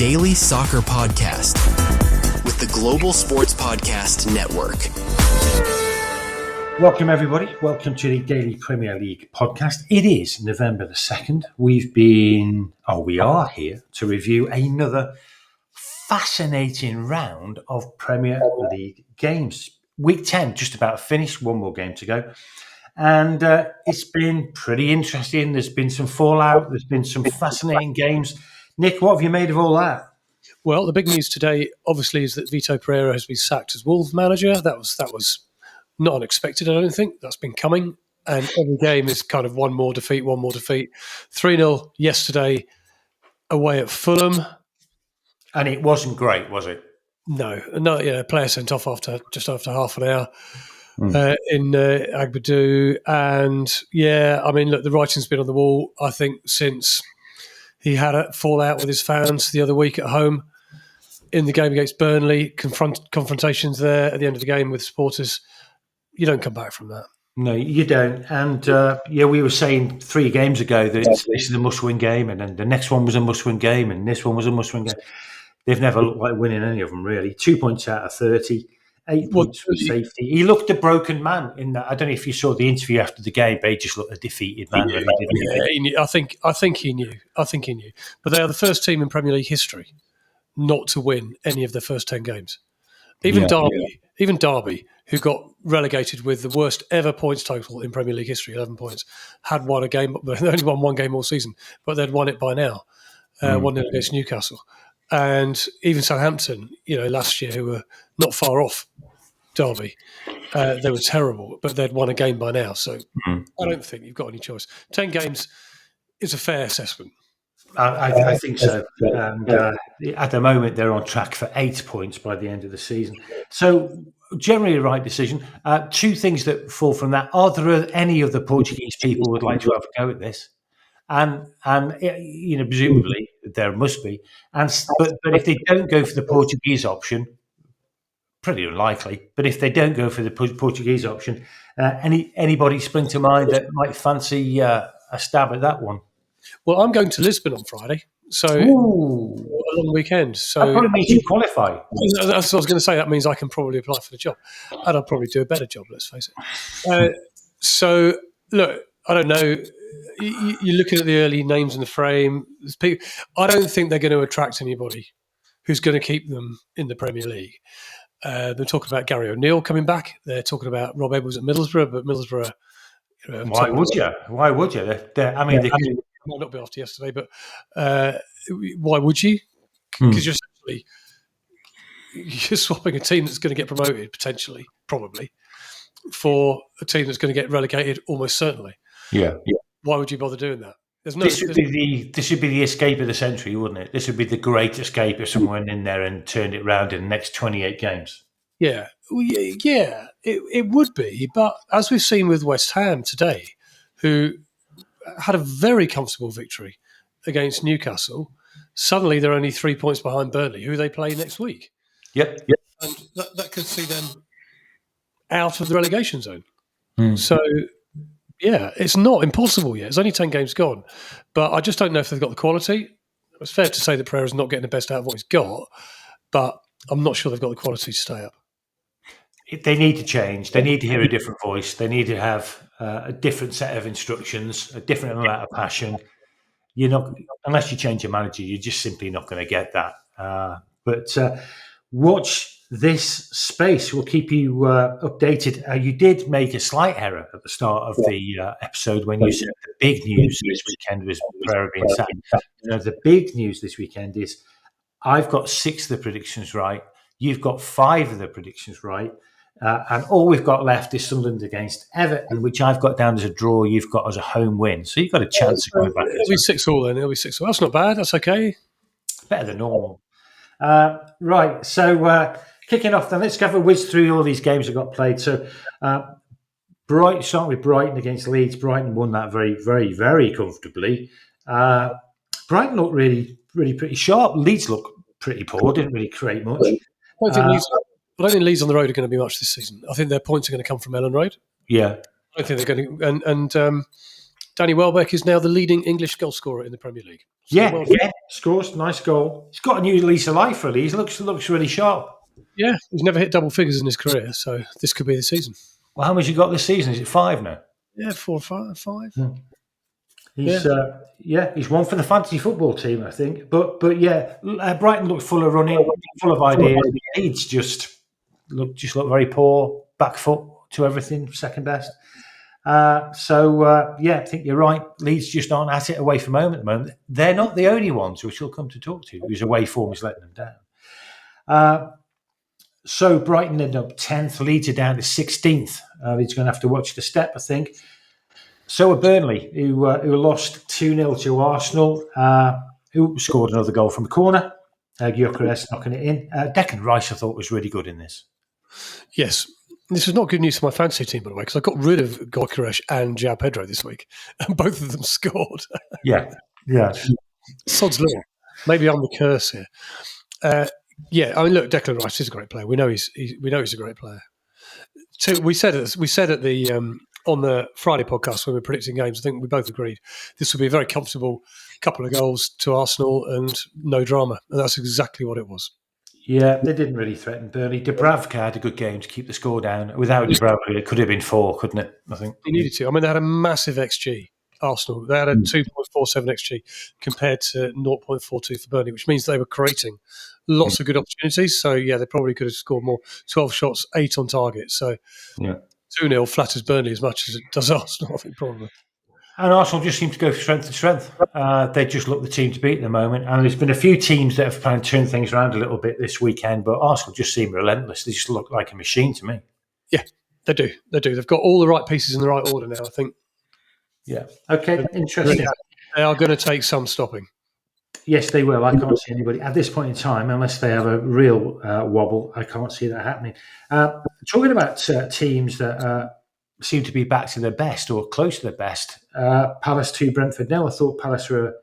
daily soccer podcast with the Global Sports Podcast Network. Welcome, everybody. Welcome to the Daily Premier League podcast. It is November the 2nd. We are here to review another fascinating round of Premier League games. Week 10 just about finished, one more game to go. And it's been pretty interesting. There's been some fallout. There's been some fascinating games. Nick, what have you made of all that? Well, the big news today, obviously, is that Vito Pereira has been sacked as Wolves manager. That was not unexpected, I don't think. That's been coming. And every game is kind of one more defeat. 3-0 yesterday away at Fulham. And it wasn't great, was it? No, player sent off just after half an hour in Agbadou. And, look, the writing's been on the wall, I think, since he had a fallout with his fans the other week at home in the game against Burnley, confrontations there at the end of the game with supporters. You don't come back from that. No, you don't. And, we were saying 3 games ago that this is a must-win game, and then the next one was a must-win game, and this one was a must-win game. They've never looked like winning any of them, really. 2 points out of 30, 8 points for safety. He looked a broken man in that. I don't know if you saw the interview after the game, but he just looked a defeated man. Yeah, he knew. I think he knew. But they are the first team in Premier League history not to win any of their first 10 games. Even Derby, who got relegated with the worst ever points total in Premier League history, 11 points, had won a game. They only won one game all season, but they'd won it by now. 1-0 against Newcastle. And even Southampton, last year, who were not far off Derby, they were terrible, but they'd won a game by now. So I don't think you've got any choice. 10 games is a fair assessment. I think so. And at the moment, they're on track for 8 points by the end of the season. So generally a right decision. 2 things that fall from that. Are there any of the Portuguese people who would like to have a go at this? And presumably there must be. But if they don't go for the Portuguese option, pretty unlikely. But if they don't go for the Portuguese option, anybody spring to mind that might fancy a stab at that one? Well, I'm going to Lisbon on Friday, so a long weekend. So that probably means you qualify. That's what I was going to say. That means I can probably apply for the job, and I'll probably do a better job. Let's face it. So look, I don't know. You're looking at the early names in the frame. I don't think they're going to attract anybody who's going to keep them in the Premier League. They're talking about Gary O'Neill coming back. They're talking about Rob Edwards at Middlesbrough, but Middlesbrough. Why would you? They might not be after yesterday, but why would you? Because you're swapping a team that's going to get promoted potentially, probably, for a team that's going to get relegated almost certainly. Yeah. Why would you bother doing that? This should be the escape of the century, wouldn't it? This would be the great escape if someone went in there and turned it around in the next 28 games. Yeah, it would be. But as we've seen with West Ham today, who had a very comfortable victory against Newcastle, suddenly they're only 3 points behind Burnley, who they play next week. Yep. And that could see them out of the relegation zone. So, it's not impossible yet. There's only 10 games gone. But I just don't know if they've got the quality. It's fair to say that Pereira's not getting the best out of what he's got, but I'm not sure they've got the quality to stay up. They need to change. They need to hear a different voice. They need to have a different set of instructions, a different amount of passion. You're not, unless you change your manager, you're just simply not going to get that. But watch this space. We'll keep you updated. You did make a slight error at the start of the episode when you said the big news this weekend was Pereira being sacked. The big news this weekend is I've got 6 of the predictions right. You've got 5 of the predictions right. And all we've got left is Sunderland against Everton, which I've got down as a draw. You've got as a home win. So you've got a chance of coming back. It'll be 6-6 then. That's not bad. That's okay. Better than normal. Right. So kicking off then, let's have a whiz through all these games that got played. So starting with Brighton against Leeds. Brighton won that very, very, very comfortably. Brighton looked really, really pretty sharp. Leeds looked pretty poor. Didn't really create much. I don't think Leeds on the road are going to be much this season. I think their points are going to come from Ellen Road. Yeah. I don't think they're going to. And Danny Welbeck is now the leading English goal scorer in the Premier League. So scores, nice goal. He's got a new lease of life, really. He looks really sharp. Yeah, he's never hit double figures in his career, so this could be the season. Well, how much you got this season? Is it 5 now? Yeah, 4 or 5. He's one for the fantasy football team, I think. But Brighton looked full of running, full of ideas. Leeds just looked very poor, back foot to everything, second best. I think you're right. Leeds just aren't at it away from home at the moment. They're not the only ones, which we'll come to talk to, whose away form is letting them down. So Brighton ended up 10th. Leeds are down to 16th. Leeds are going to have to watch the step, I think. So are Burnley, who lost 2-0 to Arsenal, who scored another goal from the corner. Gyökeres knocking it in. Declan Rice, I thought, was really good in this. Yes. This is not good news for my fantasy team, by the way, because I got rid of Gyökeres and João Pedro this week, and both of them scored. Yeah. Sod's law. Maybe I'm the curse here. Look, Declan Rice is a great player. We know he's a great player. We said at the on the Friday podcast when we were predicting games, I think we both agreed this would be a very comfortable couple of goals to Arsenal and no drama, and that's exactly what it was. Yeah, they didn't really threaten Burnley. Dubravka had a good game to keep the score down. Without Dubravka, it could have been 4, couldn't it? I think he needed to. I mean, they had a massive XG. Arsenal, they had a 2.47 XG compared to 0.42 for Burnley, which means they were creating lots of good opportunities. So, they probably could have scored more. 12 shots, 8 on target. So, 2-0 flatters Burnley as much as it does Arsenal, I think, probably. And Arsenal just seem to go from strength to strength. They just look the team to beat at the moment. And there's been a few teams that have kind of turned things around a little bit this weekend, but Arsenal just seem relentless. They just look like a machine to me. Yeah, they do. They've got all the right pieces in the right order now, I think. Yeah. Okay, interesting. They are going to take some stopping. Yes, they will. I can't see anybody at this point in time, unless they have a real wobble. I can't see that happening. Talking about teams that seem to be back to their best or close to their best, Palace 2, Brentford 0. I thought Palace were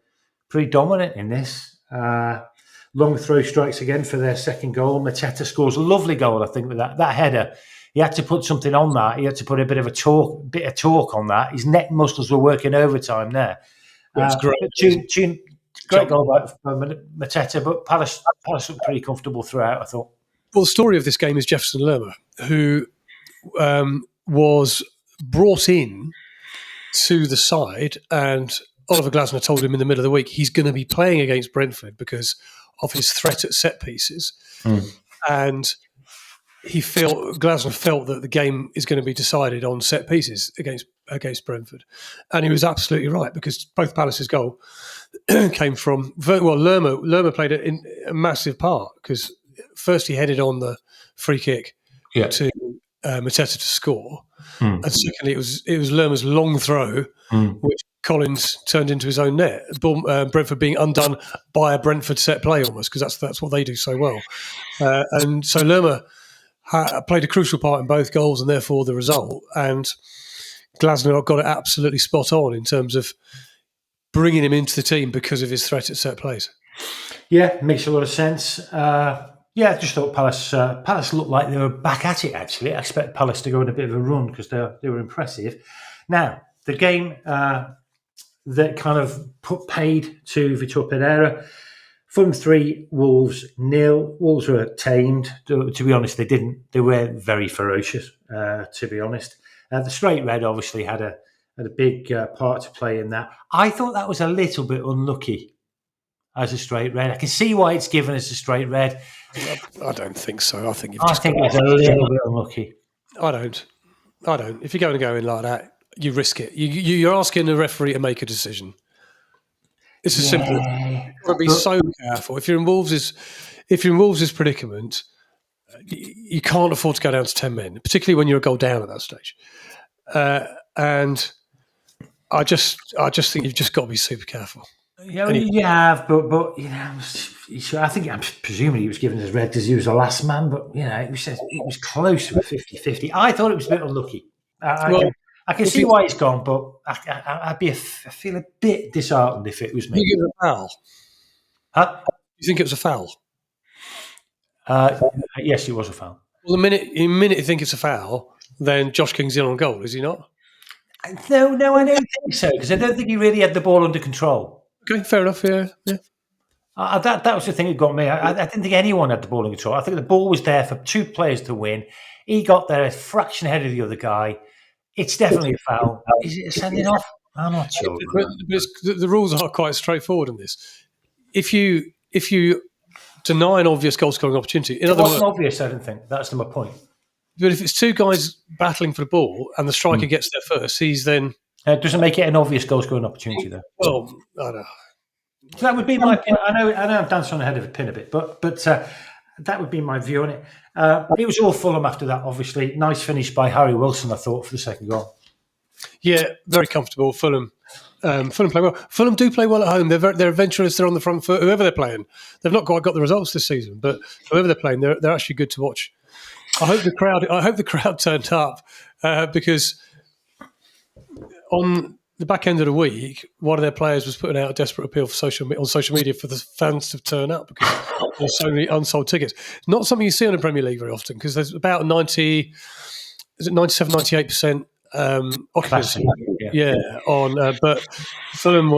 pretty dominant in this. Long throw strikes again for their second goal. Mateta scores a lovely goal, I think, with that header. He had to put something on that. He had to put a bit of torque on that. His neck muscles were working overtime there. That's great. Great goal by Mateta, but Palace looked pretty comfortable throughout, I thought. Well, the story of this game is Jefferson Lerma, who was brought in to the side, and Oliver Glasner told him in the middle of the week he's going to be playing against Brentford because of his threat at set pieces. And Glasner felt that the game is going to be decided on set pieces against Brentford. And he was absolutely right, because both Palace's goal came from... Lerma played a massive part, because first he headed on the free kick to Mateta to score. And secondly, it was Lerma's long throw, which Collins turned into his own net. Brentford being undone by a Brentford set play almost, because that's what they do so well. And so Lerma played a crucial part in both goals and therefore the result. And Glasner got it absolutely spot on in terms of bringing him into the team because of his threat at set plays. Yeah, makes a lot of sense. I just thought Palace looked like they were back at it, actually. I expect Palace to go on a bit of a run because they were impressive. Now, the game that kind of paid to Vitor Pereira, Fulham 3, Wolves 0. Wolves were tamed. To be honest, they were very ferocious, to be honest. The straight red obviously had a big part to play in that. I thought that was a little bit unlucky as a straight red. I can see why it's given as a straight red. I don't think so. I think it was a little bit unlucky. I don't. If you're going to go in like that, you risk it. You're asking the referee to make a decision. It's as simple. You've got to be so careful. If you're in Wolves' predicament, you can't afford to go down to 10 men, particularly when you're a goal down at that stage. And I just think you've just got to be super careful. Yeah, well, you have, but I think I'm presuming he was given as red because he was the last man. But it was close to a 50-50. I thought it was a bit unlucky. I can see why it's gone, but I feel a bit disheartened if it was me. You think it was a foul? Huh? You think it was a foul? Yes, it was a foul. Well, the minute you think it's a foul, then Josh King's in on goal, is he not? No, I don't think so, because I don't think he really had the ball under control. Okay, fair enough. Yeah. That was the thing that got me. I didn't think anyone had the ball under control. I think the ball was there for two players to win. He got there a fraction ahead of the other guy. It's definitely a foul. Is it a sending off? I'm not sure. But the rules are quite straightforward in this. If you deny an obvious goal scoring opportunity, in It other wasn't words, obvious, I don't think. That's my point. but if it's two guys battling for the ball and the striker gets there first, he's then Doesn't make it an obvious goal scoring opportunity, though. well, I don't know. So that would be my. I know I'm dancing on the head of a pin a bit, but that would be my view on it. It was all Fulham after that. Obviously, nice finish by Harry Wilson, I thought, for the second goal. Yeah, very comfortable. Fulham play well. Fulham do play well at home. They're adventurous. They're on the front foot. Whoever they're playing, they've not quite got the results this season, but whoever they're playing, they're actually good to watch. I hope the crowd turned up because on the back end of the week, one of their players was putting out a desperate appeal on social media for the fans to turn up because there's so many unsold tickets. Not something you see on the Premier League very often because there's about 98% occupancy. But Fulham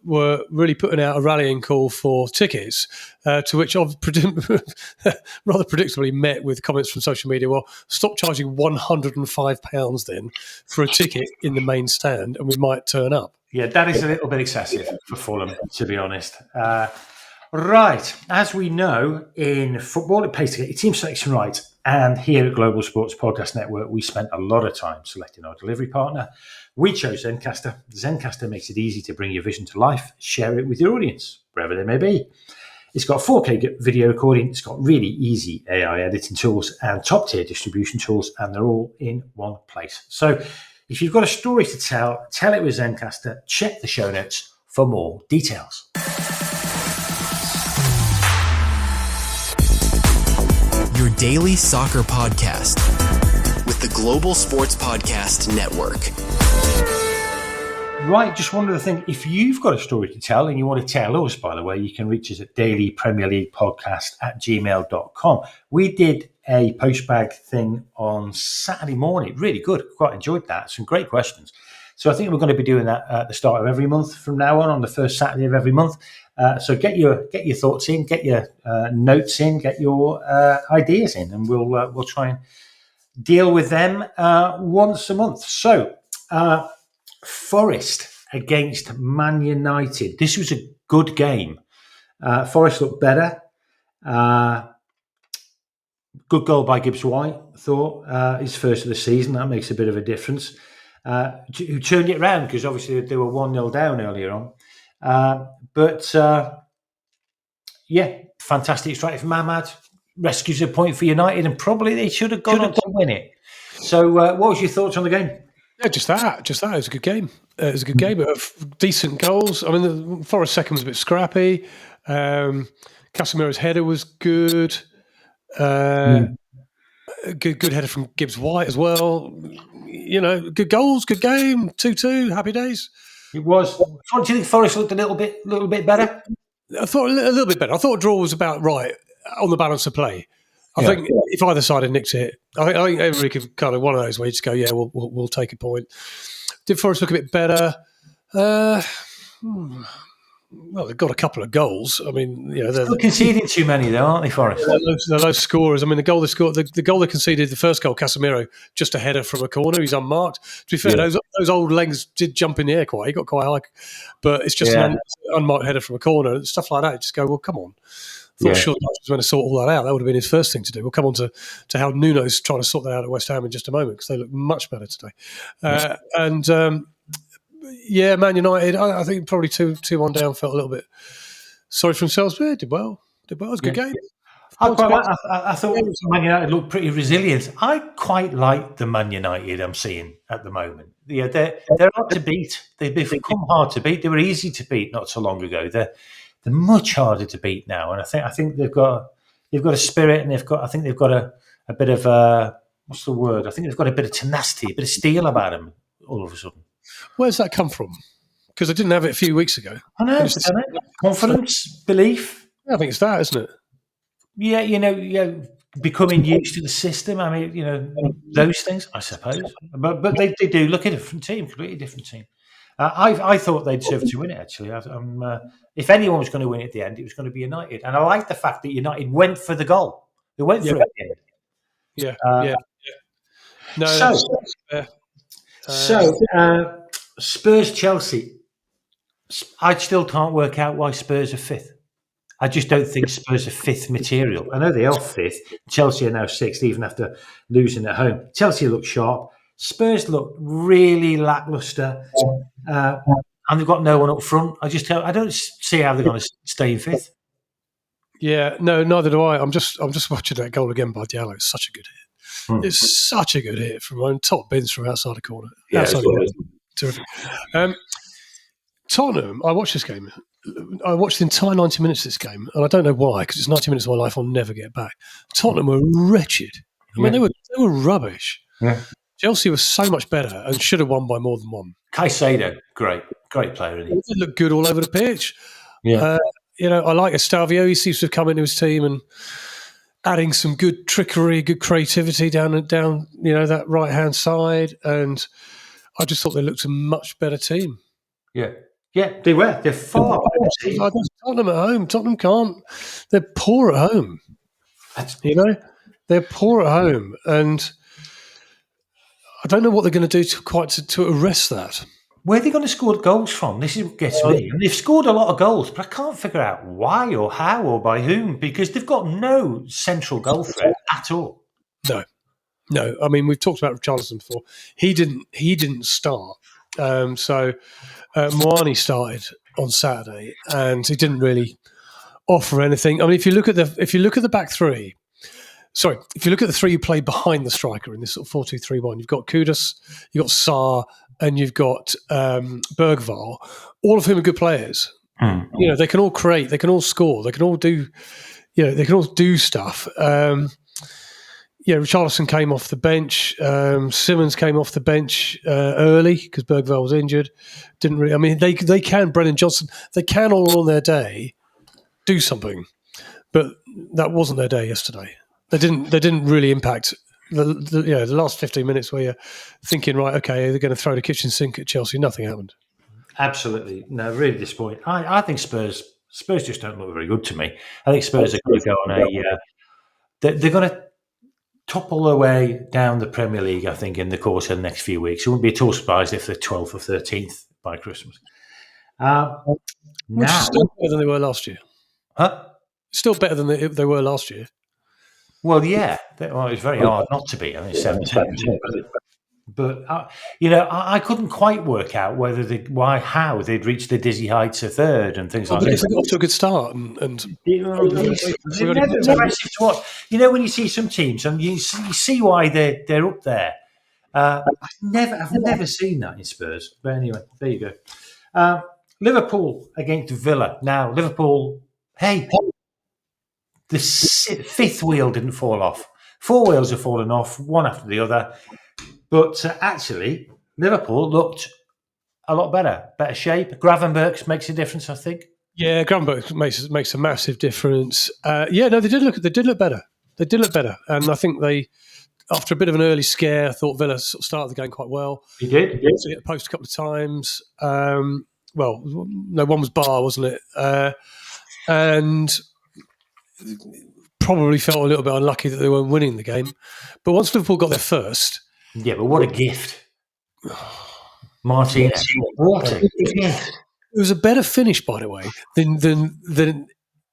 were really putting out a rallying call for tickets, to which I've rather predictably met with comments from social media. Well, stop charging £105 then for a ticket in the main stand, and we might turn up. Yeah, that is a little bit excessive for Fulham, to be honest. Right, as we know in football, it pays to get your team selection right. And here at Global Sports Podcast Network, we spent a lot of time selecting our delivery partner. We chose Zencastr. Zencastr makes it easy to bring your vision to life, share it with your audience, wherever they may be. It's got 4K video recording, it's got really easy AI editing tools and top-tier distribution tools, and they're all in one place. So if you've got a story to tell it with Zencastr. Check the show notes for more details. Your daily soccer podcast with the Global Sports Podcast Network. Right, just one other thing. If you've got a story to tell and you want to tell us, by the way, you can reach us at dailypremierleaguepodcast@gmail.com. We did a postbag thing on Saturday morning. Really good. Quite enjoyed that. Some great questions. So I think we're going to be doing that at the start of every month from now on the first Saturday of every month. So get your thoughts in, get your notes in, get your ideas in, and we'll try and deal with them once a month. So Forest against Man United. This was a good game. Forest looked better. Good goal by Gibbs White, I thought. His first of the season. That makes a bit of a difference. Who turned it round because obviously they were 1-0 down earlier on. Fantastic strike from Mamad. Rescues a point for United, and probably they should have gone on to win it. So what was your thoughts on the game? Yeah, just that. It was a good game. It was a good game. Decent goals. I mean, the Forest second was a bit scrappy. Casemiro's header was good. Good header from Gibbs White as well. You know, good goals, good game. 2-2, happy days. It was. Do you think Forest looked a little bit better? I thought a little bit better. I thought a draw was about right on the balance of play. I think if either side had nicked it, I think everybody could kind of one of those where you just go, yeah, we'll take a point. Did Forest look a bit better? Well, they've got a couple of goals. I mean, you know, they're conceding too many, though, aren't they, Forest? They're low scorers. I mean, the goal they scored, the goal they conceded, the first goal, Casemiro, just a header from a corner. He's unmarked. To be fair, those old legs did jump in the air quite. He got quite high, but it's just an unmarked header from a corner. Stuff like that. Just go, well, come on. I thought Sean was going to sort all that out. That would have been his first thing to do. We'll come on to how Nuno's trying to sort that out at West Ham in just a moment because they look much better today. Man United, I think probably 2-1 down, felt a little bit sorry for themselves, but did well. It was a good game. I thought Man United looked pretty resilient. I quite like the Man United I'm seeing at the moment. Yeah, they're hard to beat. They've become hard to beat. They were easy to beat not so long ago. They're much harder to beat now, and I think they've got a spirit, and they've got a bit of what's the word? I think they've got a bit of tenacity, a bit of steel about them all of a sudden. Where's that come from? Because I didn't have it a few weeks ago. I know, confidence, belief. I think it's that, isn't it? Yeah, becoming used to the system. I mean, those things, I suppose. But they do look at a different team, completely different team. I thought they deserved to win it, actually. If anyone was going to win it at the end, it was going to be United. And I like the fact that United went for the goal. They went for it at the end. Yeah. No, so Spurs Chelsea. I still can't work out why Spurs are fifth. I just don't think Spurs are fifth material. I know they are fifth. Chelsea are now sixth, even after losing at home. Chelsea look sharp. Spurs look really lacklustre, and they've got no one up front. I don't see how they're going to stay in fifth. Yeah, no, neither do I. I'm just watching that goal again by Diallo. It's such a good hit. It's such a good hit from on top bins from outside the corner. Yeah, Terrific. Tottenham, I watched this game. I watched the entire 90 minutes of this game, and I don't know why, because it's 90 minutes of my life I'll never get back. Tottenham were wretched. I mean, they were rubbish. Yeah. Chelsea was so much better and should have won by more than one. Caicedo, great player. Isn't he? He looked good all over the pitch. Yeah. I like Estavio. He seems to have come into his team and adding some good trickery, good creativity down that right hand side. And I just thought they looked a much better team. Yeah, they were. They're far better team. Tottenham at home. Tottenham can't. They're poor at home. They're poor at home, and I don't know what they're going to do to arrest that. Where are they going to score goals from? This is what gets me. And they've scored a lot of goals, but I can't figure out why or how or by whom, because they've got no central goal threat at all. No. I mean, we've talked about Richarlison before. He didn't start. So Moani started on Saturday, and he didn't really offer anything. I mean, if you look at the back three. Sorry, if you look at the three you play behind the striker in this sort of 4-2-3-1, you've got Kudus, you've got Sarr, and you've got Bergvall, all of whom are good players. They can all create, they can all score, they can all do, they can all do stuff. Richarlison came off the bench. Simmons came off the bench early because Bergvall was injured. Didn't really. I mean, they can. Brennan Johnson, they can all on their day do something, but that wasn't their day yesterday. They didn't really impact the last 15 minutes where you're thinking, right, okay, they're going to throw the kitchen sink at Chelsea. Nothing happened. Absolutely. No, really disappointing. I think Spurs just don't look very good to me. I think Spurs are going to go on they're going to topple their way down the Premier League, I think, in the course of the next few weeks. It wouldn't be at all surprised if they're 12th or 13th by Christmas. Which is still better than they were last year. Huh? Still better than they were last year. Well, yeah. It's very hard not to be. I mean, 17. But I couldn't quite work out how they'd reached the dizzy heights of third and things like that. They got off to a good start, and it's never impressive to watch. When you see some teams and you see why they're up there. I've never seen that in Spurs. But anyway, there you go. Liverpool against Villa. Now, Liverpool, hey, the fifth wheel didn't fall off. 4 wheels have fallen off, one after the other. But actually, Liverpool looked a lot better shape. Gravenberch makes a difference, I think. Yeah, Gravenberch makes a massive difference. They did look better. They did look better, and I think they, after a bit of an early scare, I thought Villa sort of started the game quite well. He did. Hit the post a couple of times. One was Bar, wasn't it? And probably felt a little bit unlucky that they weren't winning the game. But once Liverpool got there first. Yeah, but what a gift. Martinez. What a gift. It was a better finish, by the way, than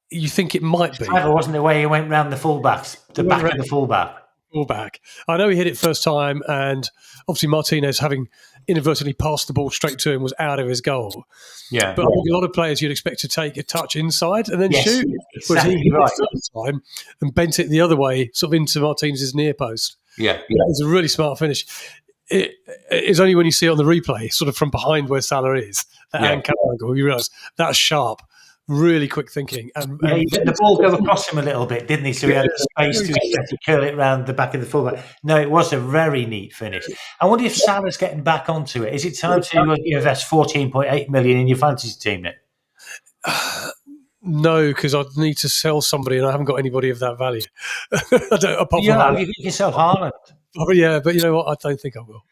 you think it might be. Clever, wasn't it, where he went round the fullbacks, the back of the fullback. Fullback. I know he hit it first time, and obviously Martinez, having inadvertently passed the ball straight to him, was out of his goal. Yeah. But I think a lot of players you'd expect to take a touch inside and then shoot. Exactly. Whereas he hit it first time and bent it the other way, sort of into Martinez's near post. Yeah. It was a really smart finish. It is only when you see it on the replay, sort of from behind where Salah is, that angle, you realise that's sharp. Really quick thinking. He let the ball go across him a little bit, didn't he? So he had the space to curl it round the back of the fullback. No, it was a very neat finish. I wonder if Salah's getting back onto it. Is it time to invest 14.8 million in your fantasy team now? No, because I'd need to sell somebody, and I haven't got anybody of that value. Apart Yeah, from you can sell Haaland. yeah, but you know what? I don't think I will.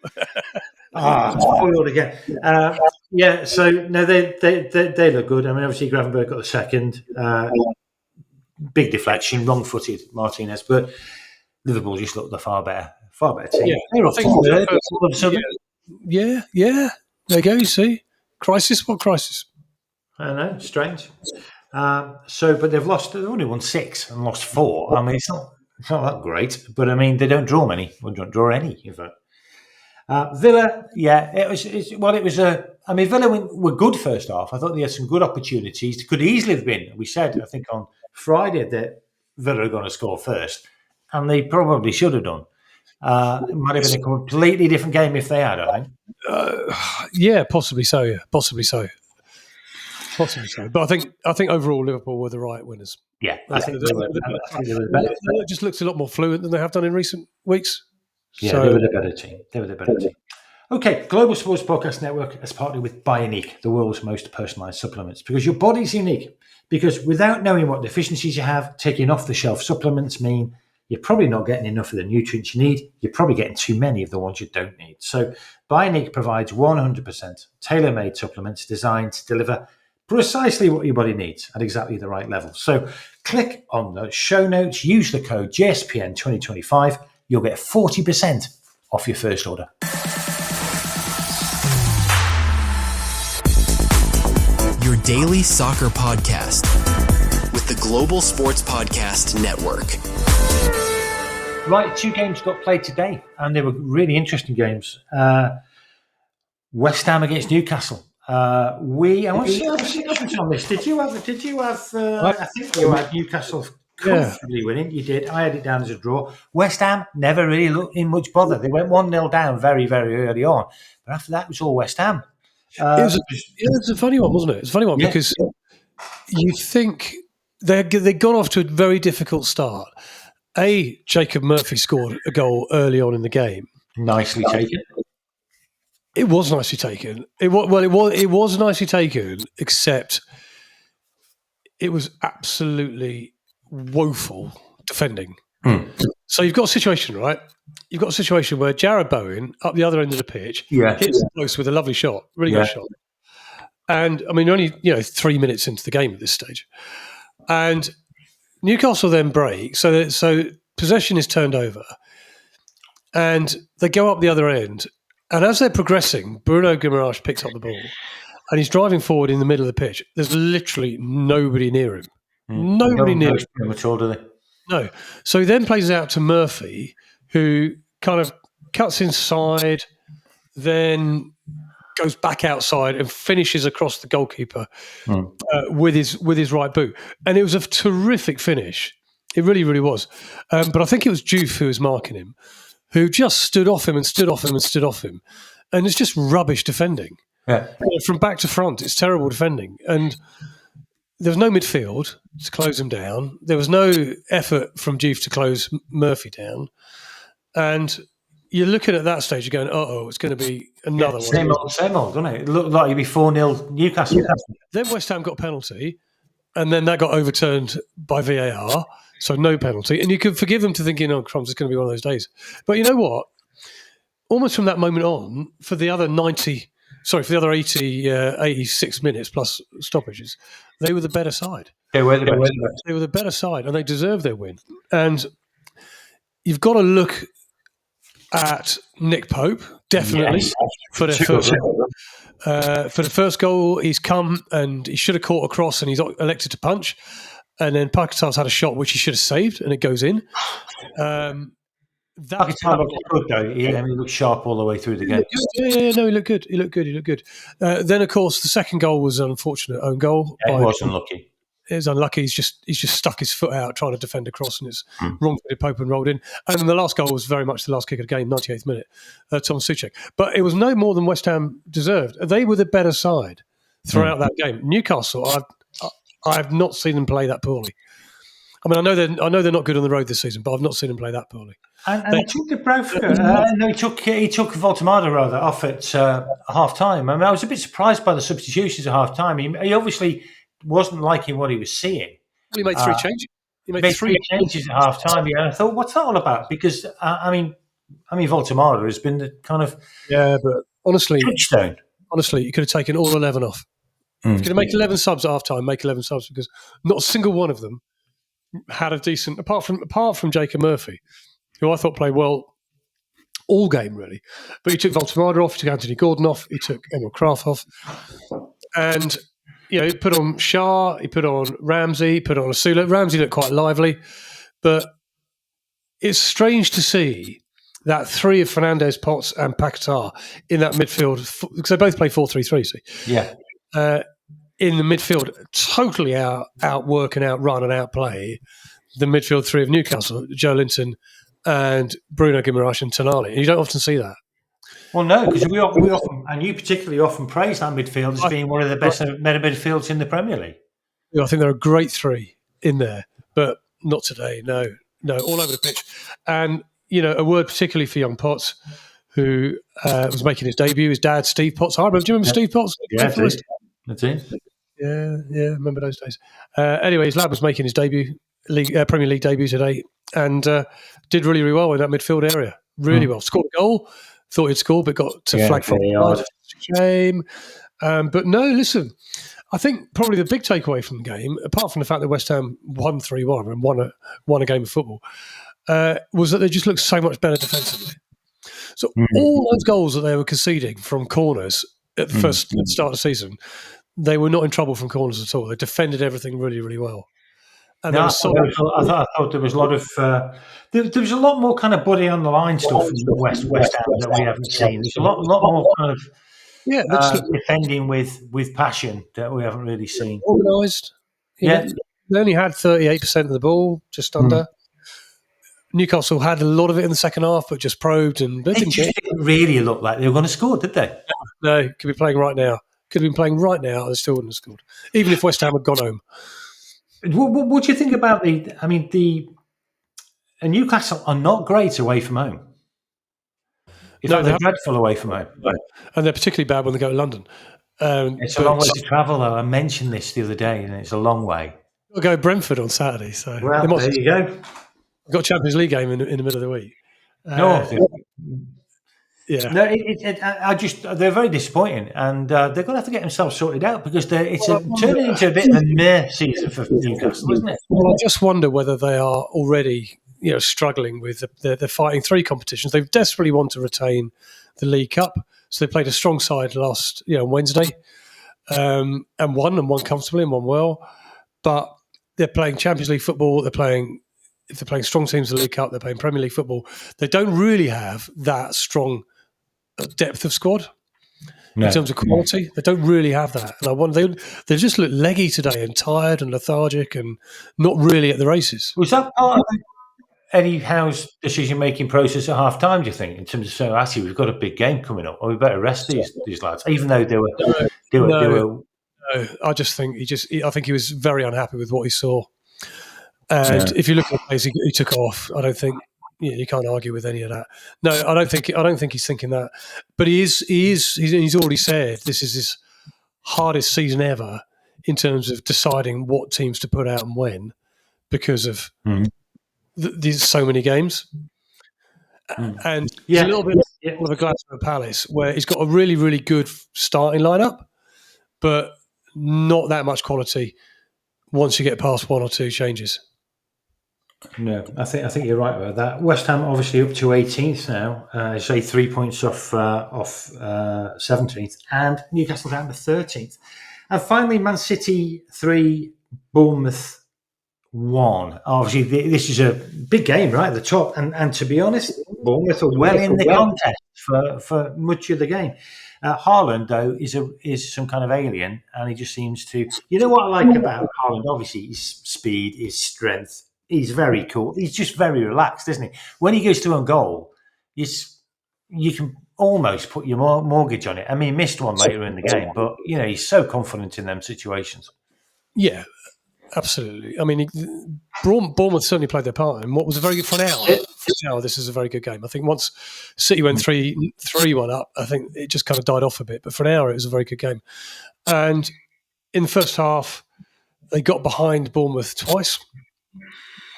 Spoiled again. Yeah, so no, they look good. I mean, obviously Gravenberg got the second. Big deflection, wrong-footed Martinez, but Liverpool just looked the far better team. Yeah, They're I up think to third all of a sudden. yeah. There you go. You see, crisis. What crisis? I don't know, strange. But they've only won 6 and lost 4. I mean, it's not that great, but I mean, they don't draw many. They don't draw any, in fact. Villa, yeah, it was I mean, Villa were good first half. I thought they had some good opportunities. Could easily have been. We said, I think, on Friday that Villa are going to score first, and they probably should have done. It might have been a completely different game if they had, I think. Yeah, possibly so. Yeah, possibly so. But I think overall Liverpool were the right winners. Yeah, I think they were the better. It just looks a lot more fluent than they have done in recent weeks. Yeah, So, they were the better team. Okay, Global Sports Podcast Network has partnered with Bioniq, the world's most personalised supplements, because your body's unique. Because without knowing what deficiencies you have, taking off-the-shelf supplements mean you're probably not getting enough of the nutrients you need. You're probably getting too many of the ones you don't need. So Bioniq provides 100% tailor-made supplements designed to deliver precisely what your body needs at exactly the right level. So click on the show notes, use the code JSPN 2025. You'll get 40% off your first order. Your daily soccer podcast with the Global Sports Podcast Network. Right, 2 games got played today, and they were really interesting games. West Ham against Newcastle. I want to see on this. Did you have? I think you had Newcastle comfortably winning. You did. I had it down as a draw. West Ham never really looked in much bother. They went 1-0 down very, very early on, but after that it was all West Ham. it was a funny one, wasn't it? It's a funny one because you think they got off to a very difficult start. Jacob Murphy scored a goal early on in the game. Nicely taken. It was nicely taken. It was nicely taken, except it was absolutely woeful defending. So you've got a situation, right? You've got a situation where Jared Bowen, up the other end of the pitch, hits the post with a lovely shot, really good shot. And, I mean, only 3 minutes into the game at this stage. And Newcastle then break, so possession is turned over. And they go up the other end. And as they're progressing, Bruno Guimaraes picks up the ball and he's driving forward in the middle of the pitch. There's literally nobody near him. Nobody near him. At all, do they? No. So he then plays it out to Murphy, who kind of cuts inside, then goes back outside and finishes across the goalkeeper with his right boot. And it was a terrific finish. It really, really was. But I think it was Juve who was marking him, who just stood off him. And it's just rubbish defending. Yeah. From back to front, it's terrible defending. And there was no midfield to close him down. There was no effort from Juve to close Murphy down. And you're looking at that stage, you're going, it's going to be another one. Same old, doesn't it? It looked like it'd be 4-0 Newcastle. Then West Ham got a penalty, and then that got overturned by VAR, so no penalty. And you can forgive them to thinking, crumbs, it's going to be one of those days. But you know what? Almost from that moment on, for the other 86 minutes plus stoppages, they were the better side. They were the better side, and they deserved their win. And you've got to look at Nick Pope, definitely, for the first goal. He's come and he should have caught a cross and he's elected to punch. And then Pakistan's had a shot which he should have saved and it goes in. Pakistan looked good though. He looked sharp all the way through the game. He looked good. He looked good. Then, of course, the second goal was an unfortunate own goal. It was unlucky. It was unlucky. He's just stuck his foot out trying to defend a cross, and it's wrong-footed Pope and rolled in. And then the last goal was very much the last kick of the game, 98th minute, Thomas Souček. But it was no more than West Ham deserved. They were the better side throughout that game. Newcastle, I have not seen them play that poorly. I mean, I know they're not good on the road this season, but I've not seen them play that poorly. And he took he took Voltemada rather off at half time. I mean, I was a bit surprised by the substitutions at half time. He obviously wasn't liking what he was seeing. He made 3 changes. He made three changes at half time. Yeah, I thought, what's that all about? Because I mean, Voltemada has been the kind of but honestly, touchstone. Honestly, you could have taken all 11 off. If you're going to make 11 subs at half time, make 11 subs, because not a single one of them had a decent, apart from Jacob Murphy, who I thought played well all game, really. But he took Voltemada off, he took Anthony Gordon off, he took Emil Kraft off. And, he put on Shah, he put on Ramsey, he put on Asula. Ramsey looked quite lively. But it's strange to see that 3 of Fernandes, Potts and Paquetá in that midfield, because they both play 4-3-3, see? Yeah. In the midfield, totally outwork and outrun and outplay the midfield 3 of Newcastle, Joe Linton and Bruno Guimaraes and Tonali. And you don't often see that. Well, no, because we often, and you particularly often praise that midfield as being one of the best midfields in the Premier League. I think there are a great 3 in there, but not today. No, all over the pitch. And, a word particularly for young Potts, who was making his debut. His dad, Steve Potts. Do you remember Steve Potts? Yeah, that's it. Yeah, remember those days. Anyway, his lad was making his debut, Premier League debut today, and did really, really well in that midfield area. Really well. Scored a goal. Thought he'd score, but got to flag from the shame. But no, listen, I think probably the big takeaway from the game, apart from the fact that West Ham won 3-1 and won a game of football, was that they just looked so much better defensively. So all those goals that they were conceding from corners at the start of the season, they were not in trouble from corners at all. They defended everything really, really well. And I thought there was a lot of there was a lot more kind of body on the line stuff from West Ham that we haven't seen. There's a lot more kind of defending with passion that we haven't really seen. Organised. They only had 38% of the ball, just under. Newcastle had a lot of it in the second half, but just probed and they didn't really look like they were going to score, did they? No, could be playing right now. Could have been playing right now, they still wouldn't have scored, even if West Ham had gone home. What do you think about Newcastle are not great away from home. In fact, they're dreadful away from home. And they're particularly bad when they go to London. It's a long way to travel, though. I mentioned this the other day, and it's a long way. We'll go to Brentford on Saturday. So there you go. We've got a Champions League game in the middle of the week. Yeah. No, they're very disappointing, and they're going to have to get themselves sorted out because it's turning into a bit of a meh season for Newcastle, isn't it? Well, I just wonder whether they are already, struggling with the fighting 3 competitions. They desperately want to retain the League Cup, so they played a strong side last, Wednesday, and won comfortably and won well. But they're playing Champions League football. If they're playing strong teams in the League Cup, they're playing Premier League football. They don't really have that strong depth of squad in terms of quality. They don't really have that. And I wonder, they just look leggy today and tired and lethargic and not really at the races. Was that part of Eddie Howe's decision-making process at half-time, do you think, in terms of saying, actually, we've got a big game coming up, or we better rest these lads, even though they were... No, I just think I think he was very unhappy with what he saw. And if you look at the plays he took off, I don't think you can't argue with any of that. No, I don't think he's thinking that. But he's already said this is his hardest season ever in terms of deciding what teams to put out and when, because of these so many games. And he's a little bit of a Glasgow Palace, where he's got a really, really good starting lineup, but not that much quality once you get past 1 or 2 changes. No, I think you're right about that. West Ham obviously up to 18th now, say 3 points off 17th, and Newcastle down to 13th. And finally, Man City 3, Bournemouth 1. Obviously, this is a big game, right at the top. And to be honest, Bournemouth are well in the contest for much of the game. Haaland, though, is some kind of alien, and he just seems to... You know what I like about Haaland? Obviously, his speed, his strength. He's very cool. He's just very relaxed, isn't he? When he goes to own goal, you can almost put your mortgage on it. I mean, he missed one later in the game, but, he's so confident in them situations. Yeah, absolutely. I mean, Bournemouth certainly played their part in what was a very good for an hour. For an hour, this is a very good game. I think once City went 3-1 up, I think it just kind of died off a bit. But for an hour, it was a very good game. And in the first half, They got behind Bournemouth twice,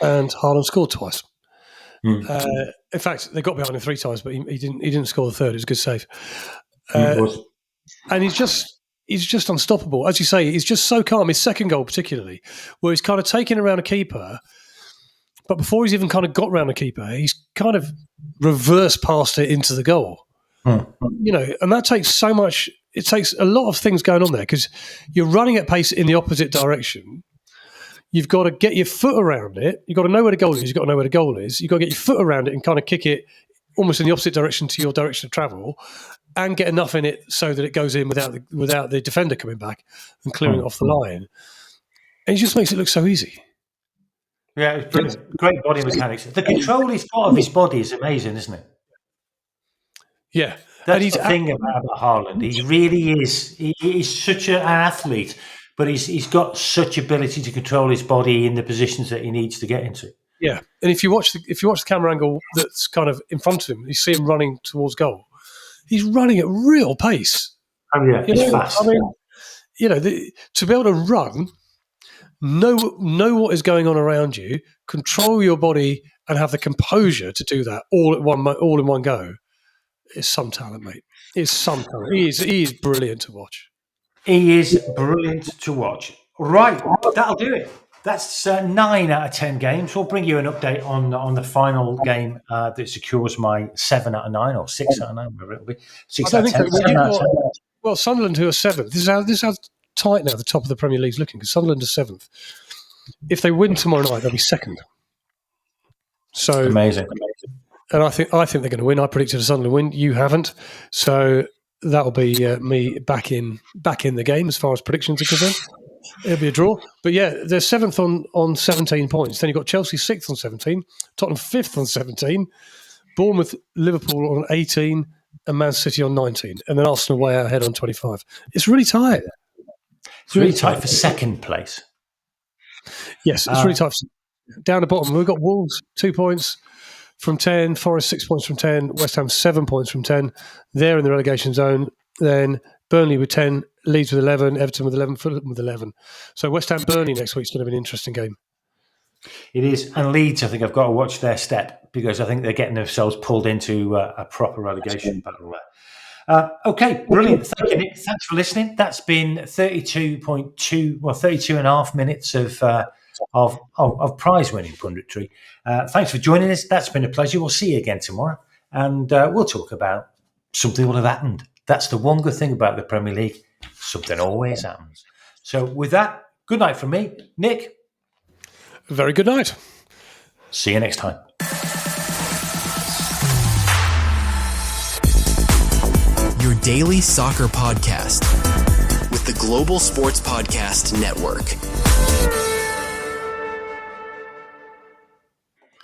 and Haaland scored twice. In fact, they got behind him 3 times, but he didn't score the third. It was a good save. And he's just unstoppable. As you say, he's just so calm. His second goal particularly, where he's kind of taken around a keeper, but before he's even kind of got around a keeper, he's kind of reverse passed it into the goal. You know, and that takes so much. It takes a lot of things going on there because you're running at pace in the opposite direction. You've got to get your foot around it. You've got to know where the goal is. You've got to know where the goal is. You've got to get your foot around it and kind of kick it almost in the opposite direction to your direction of travel and get enough in it so that it goes in without the defender coming back and clearing it off the line. And it just makes it look so easy. Yeah, it's brilliant. Great body mechanics. The control he's got of his body is amazing, isn't it? Yeah. That's the thing about Haaland. He really is. He's such an athlete, but he's got such ability to control his body in the positions that he needs to get into. Yeah, and if you watch the camera angle that's kind of in front of him, you see him running towards goal. He's running at real pace. Oh yeah, he's fast. I mean, you know, to be able to run, know what is going on around you, control your body, and have the composure to do that all in one go. It's some talent, mate. It's some talent. He is brilliant to watch. He is brilliant to watch. Right, that'll do it. That's 9 out of 10 games. We'll bring you an update on the final game that secures my 7 out of 9 or 6 out of 9, whatever it'll be. 6 out of 10. Well, Sunderland, who are 7th. This is how tight now the top of the Premier League's looking because Sunderland is 7th. If they win tomorrow night, they'll be 2nd. So amazing. And I think they're going to win. I predicted a Sunderland win. You haven't, so that'll be me back in the game as far as predictions are concerned. It'll be a draw, but yeah, they're 7th on 17 points. Then you've got Chelsea 6th on 17, Tottenham 5th on 17, Bournemouth, Liverpool on 18, and Man City on 19, and then Arsenal way ahead on 25. It's really tight. It's really tight for second place. Yes, it's really tight. Down the bottom, we've got Wolves 2 points from 10, Forest 6 points from 10, West Ham 7 points from 10. They're in the relegation zone. Then Burnley with 10, Leeds with 11, Everton with 11, Fulham with 11. So West Ham Burnley next week's going to be an interesting game. It is. And Leeds, I think I've got to watch their step because I think they're getting themselves pulled into a proper relegation battle there. Okay, brilliant. Thank you, Nick. Thanks for listening. That's been 32 and a half minutes of prize-winning punditry. Thanks for joining us. That's been a pleasure. We'll see you again tomorrow, and we'll talk about something will have happened. That's the one good thing about the Premier League. Something always happens. So with that, good night from me, Nick. Very good night. See you next time. Your daily soccer podcast with the Global Sports Podcast Network.